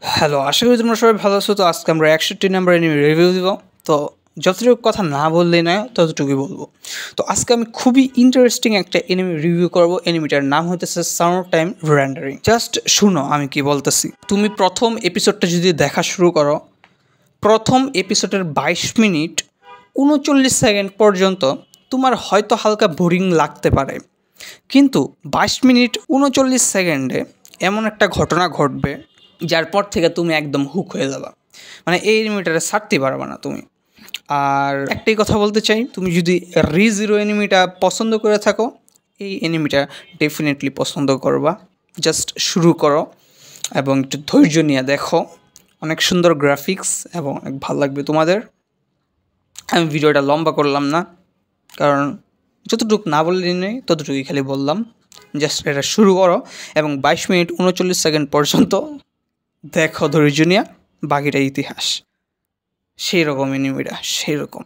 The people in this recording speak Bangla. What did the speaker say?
হ্যালো, আশা করি তোমরা সবাই ভালো আছো। তো আজকে আমরা 61 নাম্বার এনিমি রিভিউ দিব। তো যতটুকু কথা না বললেই নয় ততটুকুই বলবো। তো আজকে আমি খুবই ইন্টারেস্টিং একটা এনিমি রিভিউ করব। এনিমিটার নাম হইতেছে সামার টাইম রেন্ডারিং। জাস্ট শুনো আমি কি বলতেছি। তুমি প্রথম এপিসোডটা যদি দেখা শুরু করো, প্রথম এপিসোডের 22 মিনিট 39 সেকেন্ড পর্যন্ত তোমার হয়তো হালকা বোরিং লাগতে পারে, কিন্তু 22 মিনিট 39 সেকেন্ডে এমন একটা ঘটনা ঘটবে যার পর থেকে তুমি একদম হুক হয়ে যাবা। মানে এই এনিমিটারে ছাড়তে পারবে না তুমি। আর একটাই কথা বলতে চাই, তুমি যদি রি-জিরো এনিমিটা পছন্দ করে থাকো, এই এনিমিটা ডেফিনেটলি পছন্দ করবা। জাস্ট শুরু করো এবং একটু ধৈর্য নিয়ে দেখো। অনেক সুন্দর গ্রাফিক্স এবং অনেক ভালো লাগবে তোমাদের। আমি ভিডিওটা লম্বা করলাম না, কারণ যতটুকু না বললেই নেই ততটুকুই খালি বললাম। জাস্ট এটা শুরু করো এবং 22 মিনিট 39 সেকেন্ড পর্যন্ত দেখো ধৈর্য নিয়ে, বাকিটা ইতিহাস। সেই রকম এনিমিটা, সেই রকম।